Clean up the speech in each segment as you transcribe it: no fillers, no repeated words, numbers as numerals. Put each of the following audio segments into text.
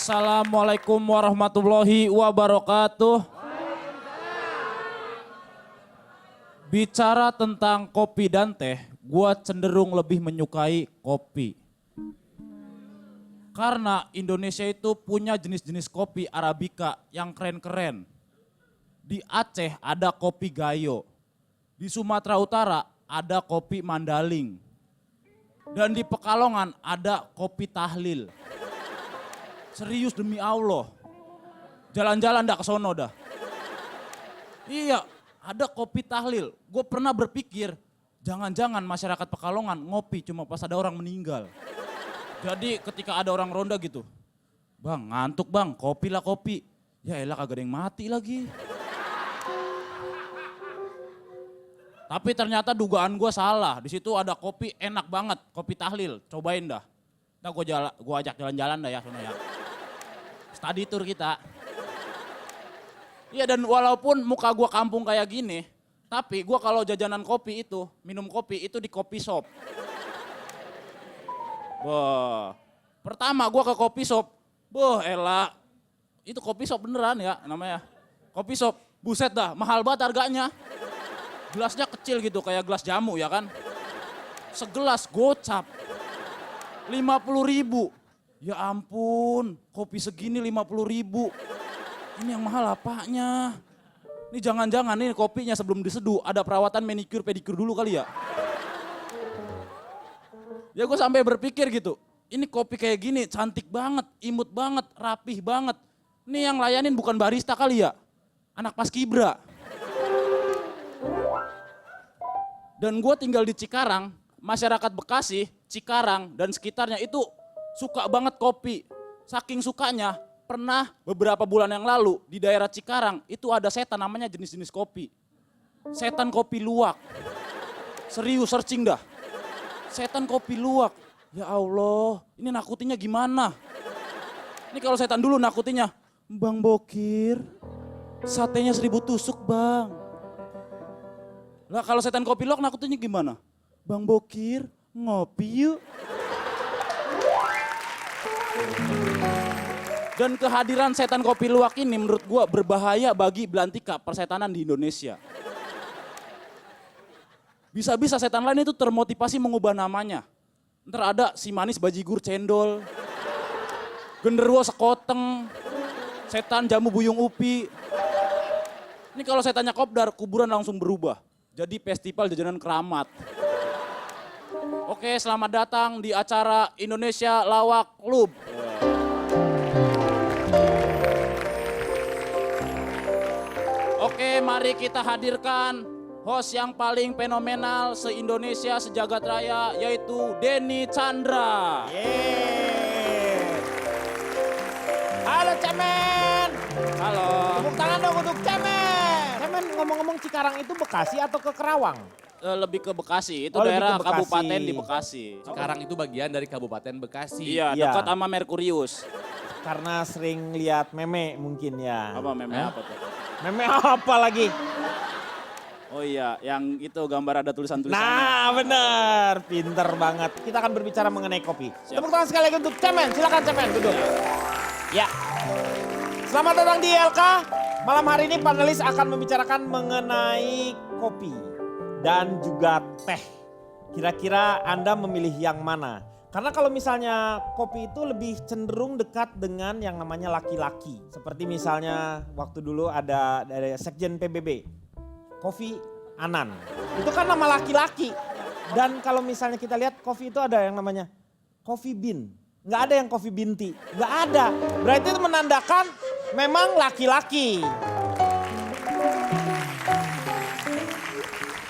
Assalamualaikum warahmatullahi wabarakatuh. Bicara tentang kopi dan teh, gua cenderung lebih menyukai kopi. Karena Indonesia itu punya jenis-jenis kopi Arabica yang keren-keren. Di Aceh ada kopi Gayo. Di Sumatera Utara ada kopi Mandaling. Dan di Pekalongan ada kopi Tahlil. Serius demi Allah. Jalan-jalan dah ke sono dah. Iya, ada kopi Tahlil. Gue pernah berpikir, jangan-jangan masyarakat Pekalongan ngopi cuma pas ada orang meninggal. Jadi ketika ada orang ronda gitu, bang ngantuk bang, kopi lah kopi. Ya elah kagak ada yang mati lagi. Tapi ternyata dugaan gue salah. Di situ ada kopi enak banget, kopi Tahlil. Cobain dah. Nah gue ajak jalan-jalan dah ya sono ya. Study tour kita. Iya dan walaupun muka gue kampung kayak gini, tapi gue kalau jajanan kopi itu, minum kopi itu di kopi shop. Wah, pertama gue ke kopi shop, elah, itu kopi shop beneran ya namanya. Kopi shop, buset dah, mahal banget harganya. Gelasnya kecil gitu kayak gelas jamu ya kan. Segelas gocap, 50.000. Ya ampun, kopi segini 50.000. Ini yang mahal apanya? Ini jangan-jangan nih kopinya sebelum diseduh ada perawatan manicure pedicure dulu kali ya. Ya gue sampai berpikir gitu, ini kopi kayak gini cantik banget, imut banget, rapih banget. Ini yang layanin bukan barista kali ya, anak paskibra. Dan gue tinggal di Cikarang, masyarakat Bekasi, Cikarang dan sekitarnya itu suka banget kopi. Saking sukanya, pernah beberapa bulan yang lalu di daerah Cikarang itu ada setan namanya jenis-jenis kopi. Setan kopi luwak. Serius searching dah. Setan kopi luwak. Ya Allah, ini nakutinnya gimana? Ini kalau setan dulu nakutinnya, Bang Bokir, satenya 1000 tusuk bang. Lah kalau setan kopi luwak nakutinnya gimana? Bang Bokir, ngopi yuk. Dan kehadiran setan kopi luwak ini menurut gua berbahaya bagi belantika persetanan di Indonesia. Bisa-bisa setan lain itu termotivasi mengubah namanya. Ntar ada si manis bajigur cendol, genderuwo sekoteng, setan jamu buyung upi. Ini kalau setannya kopdar, kuburan langsung berubah. Jadi festival jajanan keramat. Oke, selamat datang di acara Indonesia Lawak Club. Oke, mari kita hadirkan host yang paling fenomenal se-Indonesia, sejagat raya, yaitu Denny Chandra. Halo Cemen. Halo. Tepuk tangan dong untuk Cemen. Cemen ngomong-ngomong Cikarang itu Bekasi atau ke Kerawang? Lebih ke Bekasi, itu Oh, lebih daerah ke Bekasi. kabupaten di Bekasi. Cikarang itu bagian dari Kabupaten Bekasi. Iya, Iya. dekat sama Merkurius. Karena sering lihat meme mungkin ya. Apa memang apa tuh? Meme apa lagi? Oh iya, yang itu gambar ada tulisan-tulisannya. Nah bener, pinter banget. Kita akan berbicara mengenai kopi. Siap. Tepuk tangan sekali lagi untuk Cemen, silakan Cemen duduk. Ya. Selamat datang di LK. Malam hari ini panelis akan membicarakan mengenai kopi dan juga teh. Kira-kira Anda memilih yang mana? Karena kalau misalnya kopi itu lebih cenderung dekat dengan yang namanya laki-laki. Seperti misalnya waktu dulu ada dari Sekjen PBB, Kofi Anan. Itu kan nama laki-laki. Dan kalau misalnya kita lihat kopi itu ada yang namanya Coffee Bean. Nggak ada yang Coffee Binti, nggak ada. Berarti itu menandakan memang laki-laki.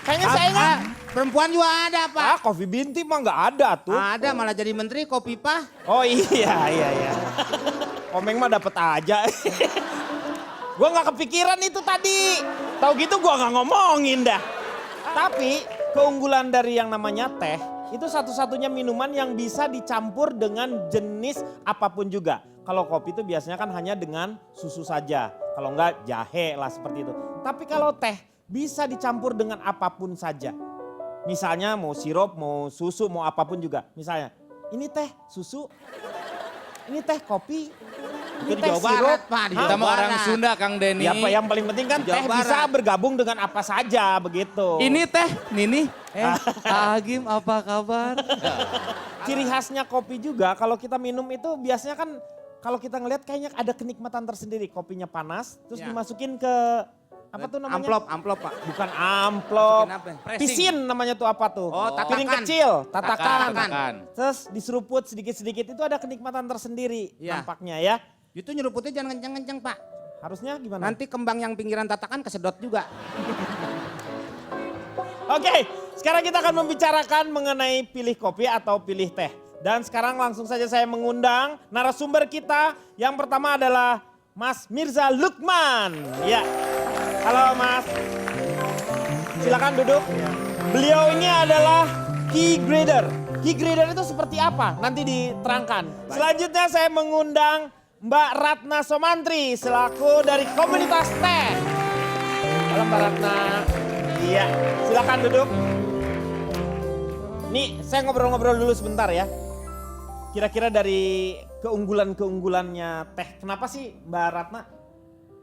Kayaknya saya ingat. Perempuan juga ada, Pak. Coffee Binti mah nggak ada tuh. Ada, malah jadi menteri kopi, Pak. Oh iya. Komeng mah dapet aja. Gua nggak kepikiran itu tadi. Tahu gitu gua nggak ngomongin dah. Tapi keunggulan dari yang namanya teh itu satu-satunya minuman yang bisa dicampur dengan jenis apapun juga. Kalau kopi itu biasanya kan hanya dengan susu saja. Kalau enggak jahe lah seperti itu. Tapi kalau teh bisa dicampur dengan apapun saja. Misalnya mau sirup, mau susu, mau apapun juga. Misalnya ini teh susu, ini teh kopi, Ini Di teh Jawa sirup. Barat, Pak. Di Hah? Kita Jawa mau orang Barat. Sunda Kang Denny. Ya Pak, yang paling penting kan Di Jawa teh bisa Barat. bergabung dengan apa saja begitu. Ini teh, Nini. Agim apa kabar? Ciri khasnya kopi juga kalau kita minum itu biasanya kan kalau kita ngelihat kayaknya ada kenikmatan tersendiri. Kopinya panas terus Ya. dimasukin ke apa tuh namanya? Amplop Pak. Bukan amplop. Masukin apa? Pressing. Pisin namanya tuh apa tuh? Oh, tatakan. Piring kecil, tatakan. Tatakan. Terus diseruput sedikit-sedikit itu ada kenikmatan tersendiri Ya. nampaknya ya. Itu nyeruputnya jangan kenceng-kenceng Pak. Harusnya gimana? Nanti kembang yang pinggiran tatakan kesedot juga. Oke, sekarang kita akan membicarakan mengenai pilih kopi atau pilih teh. Dan sekarang langsung saja saya mengundang narasumber kita. Yang pertama adalah Mas Mirza Lukman. Ya, halo Mas. Silakan duduk. Beliau ini adalah key grader. Key grader itu seperti apa? Nanti diterangkan. Selanjutnya saya mengundang Mbak Ratna Somantri selaku dari komunitas teh. Halo Mbak Ratna. Iya, silakan duduk. Nih, saya ngobrol-ngobrol dulu sebentar ya. Kira-kira dari keunggulan-keunggulannya teh, kenapa sih Mbak Ratna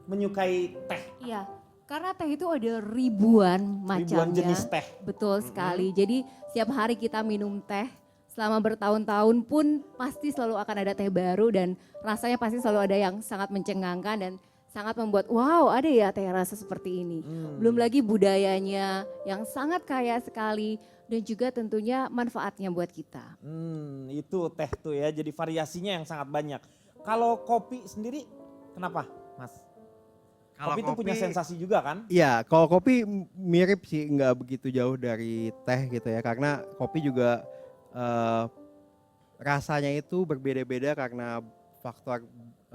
menyukai teh? Iya, karena teh itu ada ribuan macamnya. Ribuan jenis teh. Betul sekali. Jadi setiap hari kita minum teh, selama bertahun-tahun pun pasti selalu akan ada teh baru dan rasanya pasti selalu ada yang sangat mencengangkan dan sangat membuat wow ada ya teh rasa seperti ini. Belum lagi budayanya yang sangat kaya sekali dan juga tentunya manfaatnya buat kita. Itu teh tuh ya, jadi variasinya yang sangat banyak. Kalau kopi sendiri, kenapa Mas? Kalau Kopi itu punya sensasi juga kan? Iya, kalau kopi mirip sih, nggak begitu jauh dari teh gitu ya. Karena kopi juga rasanya itu berbeda-beda karena faktor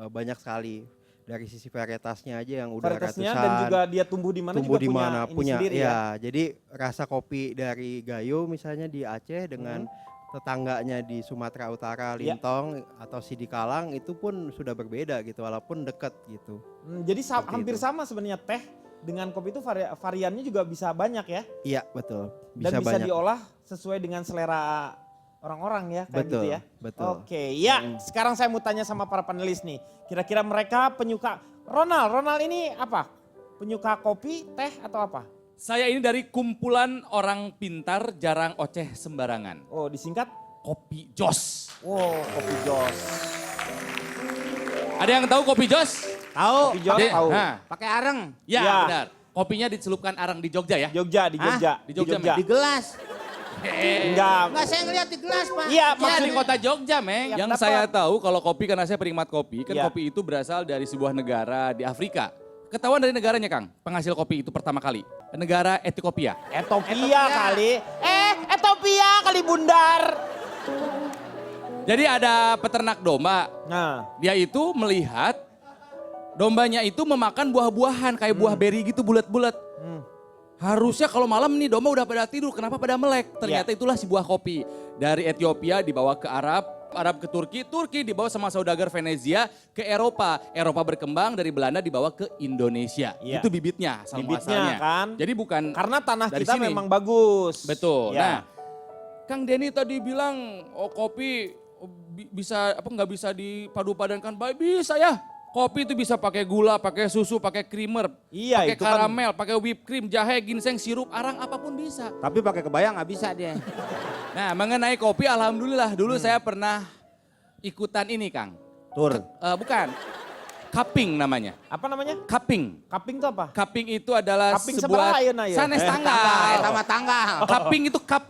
banyak sekali. Dari sisi varietasnya aja yang udah Varietasnya ratusan. dan juga dia tumbuh di mana tumbuh juga di punya mana ini punya sendiri ya. ya. Jadi rasa kopi dari Gayo misalnya di Aceh dengan tetangganya di Sumatera Utara, Ya. Lintong atau Sidikalang itu pun sudah berbeda gitu walaupun dekat gitu. Jadi Seperti hampir itu. sama sebenarnya teh dengan kopi itu variannya juga bisa banyak ya. Iya, betul. Dan Bisa bisa banyak. diolah sesuai dengan selera orang-orang ya kayak Betul, gitu ya. betul. Oke, ya sekarang saya mau tanya sama para panelis nih. Kira-kira mereka penyuka Ronald ini apa? Penyuka kopi, teh atau apa? Saya ini dari kumpulan orang pintar jarang oceh sembarangan. Oh, disingkat? Kopi Jos. Oh, kopi jos. Ada yang tahu kopi Jos? Tahu. Kopi jos tahu. Nah, Pakai areng. ya, Ya. benar. Kopinya dicelupkan arang di Jogja ya. Jogja, di Hah? Jogja. Di Jogja, Men. Di gelas. Enggak. Enggak, saya ngeliat di gelas Pak. Iya, Ya, di maksudnya. kota Jogja, Meng. Ya, Yang dapat. saya tahu kalau kopi, karena saya penikmat kopi, kan Ya. kopi itu berasal dari sebuah negara di Afrika. Ketahuan dari negaranya, Kang, penghasil kopi itu pertama kali. Negara Ethiopia. Ethiopia kali. Ethiopia kali bundar. Jadi ada peternak domba. Nah, Dia itu melihat dombanya itu memakan buah-buahan kayak buah beri gitu bulat-bulat. Harusnya kalau malam nih domba udah pada tidur, kenapa pada melek? Ternyata itulah si buah kopi. Dari Ethiopia dibawa ke Arab, Arab ke Turki, Turki dibawa sama saudagar Venezia ke Eropa. Eropa berkembang dari Belanda dibawa ke Indonesia. Iya. Itu bibitnya sama Bibitnya asalnya. kan. Jadi bukan karena tanah dari kita sini. memang bagus. Betul. Ya. Nah, Kang Denny tadi bilang oh kopi bisa apa nggak bisa dipadu-padankan? Baik bisa ya. Kopi itu bisa pakai gula, pakai susu, pakai creamer, Iya, pakai itu kan- karamel, pakai whipped cream, jahe, ginseng, sirup, arang apapun bisa. Tapi pakai kebayang nggak bisa dia. Nah, mengenai kopi alhamdulillah dulu saya pernah ikutan ini, Kang. Tur. Bukan. Cupping namanya. Apa namanya? Cupping. Kaping itu apa? Cupping itu adalah Cupping sebuah sebelah, ayeuna, ya? sanes tanggal. Tangga, tangga. Cupping itu cup.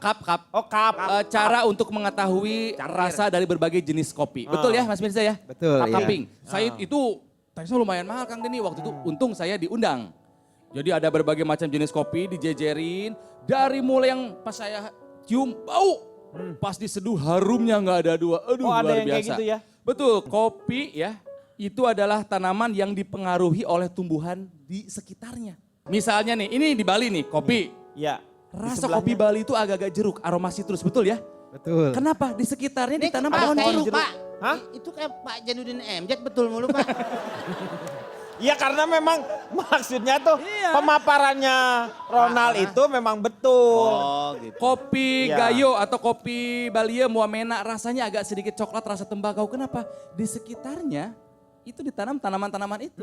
Oh, kap. Cara untuk mengetahui rasa dari berbagai jenis kopi. Betul ya Mas Mirza ya? Betul, iya. Cupping. Saya itu tesnya lumayan mahal Kang Denny waktu itu. Untung saya diundang. Jadi ada berbagai macam jenis kopi dijejerin. Dari mulai yang pas saya cium bau. Pas diseduh harumnya nggak ada dua. Aduh Oh, ada luar yang kayak biasa. gitu ya? Betul, kopi ya itu adalah tanaman yang dipengaruhi oleh tumbuhan di sekitarnya. Misalnya nih, ini di Bali nih kopi. Ya. di Rasa sebelahnya. kopi Bali itu agak-agak jeruk, aroma citrus, betul ya? Betul. Kenapa? Di sekitarnya Ini ditanam Pak, pohon kayak jeruk. Pak. Hah? Itu kayak Pak Janudin MJ betul mulu Pak. Ya karena memang maksudnya tuh Iya. pemaparannya Ronald itu memang betul. gitu. Kopi Iya. Gayo atau kopi Balia Muamena rasanya agak sedikit coklat rasa tembakau. Kenapa? Di sekitarnya itu ditanam tanaman-tanaman itu.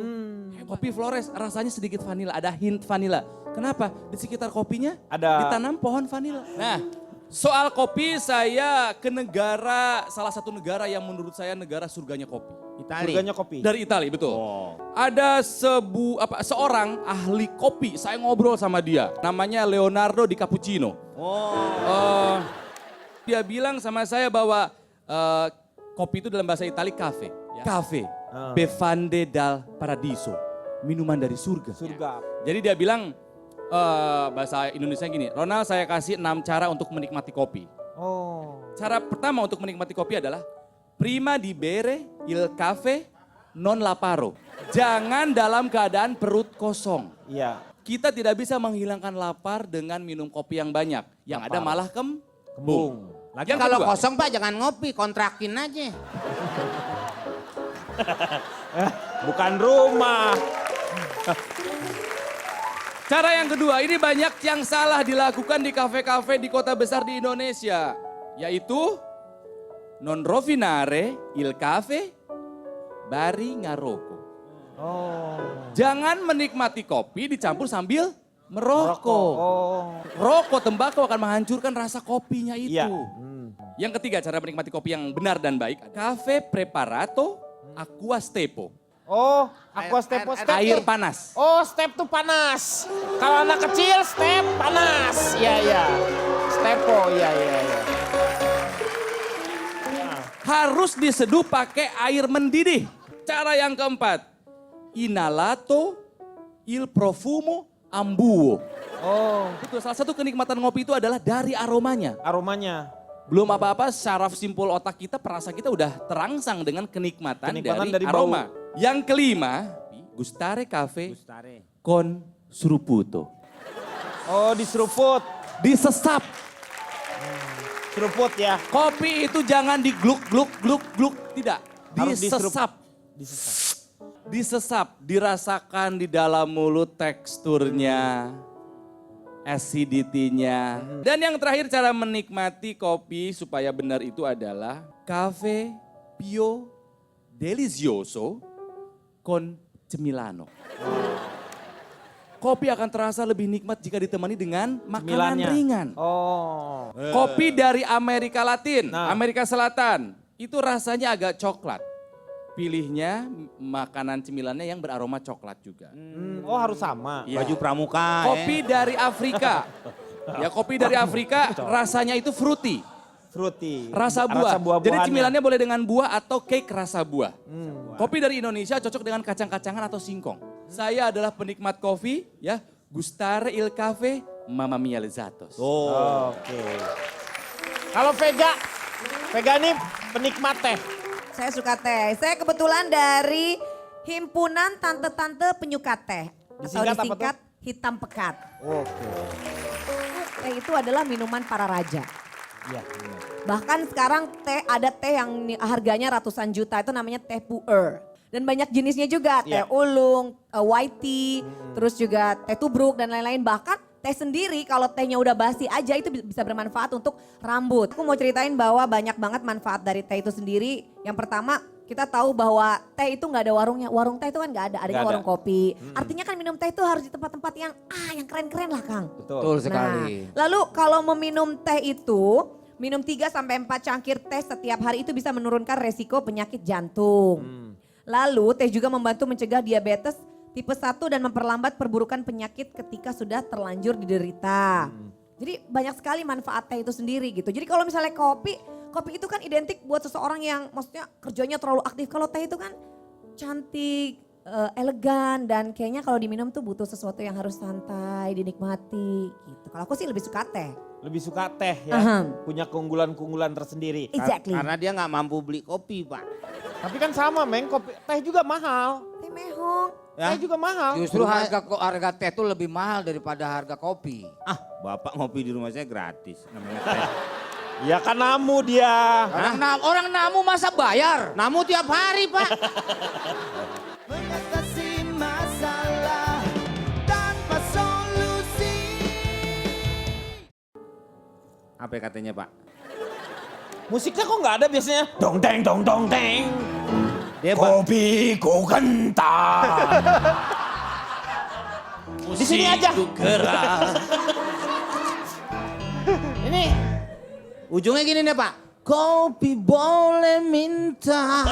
Kopi Flores rasanya sedikit vanila, ada hint vanila. Kenapa? Di sekitar kopinya Ada- ditanam pohon vanila. Nah, soal kopi saya ke negara, salah satu negara yang menurut saya negara surganya kopi. Itali. Surganya kopi. Dari Italia, betul. Oh. Ada seorang ahli kopi, saya ngobrol sama dia. Namanya Leonardo Di Cappuccino. Dia bilang sama saya bahwa kopi itu dalam bahasa Itali cafe. Ya. Cafe, bevande dal paradiso, minuman dari surga. Surga. Jadi dia bilang bahasa Indonesia gini, Ronald saya kasih 6 cara untuk menikmati kopi. Oh. Cara pertama untuk menikmati kopi adalah prima di bere il cafe non laparo. Jangan dalam keadaan perut kosong. Iya. Kita tidak bisa menghilangkan lapar dengan minum kopi yang banyak. Yang ada malah kembung. Lagi Yang Kalau kedua, kosong Pak jangan ngopi, kontrakin aja. bukan rumah. cara yang kedua, ini banyak yang salah dilakukan di kafe-kafe di kota besar di Indonesia. Yaitu non rovinare il cafe bari ngaroko. Oh. Jangan menikmati kopi dicampur sambil merokok. Oh. Rokok tembakau akan menghancurkan rasa kopinya itu. Iya. Yang ketiga, cara menikmati kopi yang benar dan baik. Cafe preparato aqua stepo. Oh, aqua step Air panas. Oh, step tuh panas. Kalau anak kecil step panas. Iya, iya. Stepo, iya, iya, iya. Harus diseduh pakai air mendidih. Cara yang keempat, inhalato il profumo ambuo. Oh, Betul, salah satu kenikmatan ngopi itu adalah dari aromanya. aromanya. Belum apa-apa, saraf simpul otak kita, perasa kita udah terangsang dengan kenikmatan, Kenikmatan dari dari bau. aroma. Yang kelima, gustare cafe con sruputo. Oh, diseruput. Disesap. Seruput ya. Kopi itu jangan digluk gluk gluk gluk, tidak. Harus Disesap. Disesap. Disesap, dirasakan di dalam mulut teksturnya, acidity-nya. Dan yang terakhir cara menikmati kopi supaya benar itu adalah cafe pio delicioso con cemilano. Kopi akan terasa lebih nikmat jika ditemani dengan makanan Cemilannya. ringan. Oh. Kopi dari Amerika Latin, Nah. Amerika Selatan, itu rasanya agak coklat. Pilihnya makanan cemilannya yang beraroma coklat juga. Oh, harus sama. Iya. Baju pramuka. Kopi dari Afrika. Ya, kopi dari Afrika rasanya itu fruity, Fruity. rasa buah. Jadi buah-buahannya. cemilannya boleh dengan buah atau cake rasa buah. Kopi dari Indonesia cocok dengan kacang-kacangan atau singkong. Saya adalah penikmat kopi, ya. Gustare il cafe, mamma mia lezatos. Oke. Kalau Vega, Vega ini penikmat teh. Saya suka teh. Saya kebetulan dari Himpunan Tante-Tante Penyuka Teh. Atau Disingkat apa disingkat Hitam Pekat. Oke. Teh itu adalah minuman para raja. Iya. Bahkan sekarang ada teh yang harganya ratusan juta, itu namanya teh puer. Dan banyak jenisnya juga, teh Iya. ulung, white tea, terus juga teh tubruk dan lain-lain. Bahkan teh sendiri kalau tehnya udah basi aja itu bisa bermanfaat untuk rambut. Aku mau ceritain bahwa banyak banget manfaat dari teh itu sendiri. Yang pertama, kita tahu bahwa teh itu nggak ada warungnya. Warung teh itu kan nggak ada, adanya Nggak ada. warung kopi. Artinya kan minum teh itu harus di tempat-tempat yang yang keren-keren lah, Kang. Betul. Nah, lalu kalau meminum teh itu, minum 3 sampai 4 cangkir teh setiap hari itu bisa menurunkan resiko penyakit jantung. Lalu teh juga membantu mencegah diabetes tipe 1 dan memperlambat perburukan penyakit ketika sudah terlanjur diderita. Jadi banyak sekali manfaat teh itu sendiri gitu. Jadi kalau misalnya kopi itu kan identik buat seseorang yang maksudnya kerjanya terlalu aktif. Kalau teh itu kan cantik, elegan dan kayaknya kalau diminum tuh butuh sesuatu yang harus santai, dinikmati gitu. Kalau aku sih lebih suka teh. Lebih suka teh ya. Punya keunggulan-keunggulan tersendiri. Exactly. Karena dia nggak mampu beli kopi Pak. Tapi kan sama Meng, kopi, teh juga mahal. Teh mehong. Teh juga mahal. Justru harga teh itu lebih mahal daripada harga kopi. Ah, Bapak ngopi di rumah saya gratis. Namanya teh. Ya kan namu dia. Orang namu masa bayar? Namu tiap hari Pak. Mengatasi masalah tanpa solusi. Apa katanya Pak? Musiknya kok nggak ada biasanya? Dong deng dong dong deng. Dia Kopi ku kental. Di sini aja. ini ujungnya gini nih Pak. Kopi boleh minta.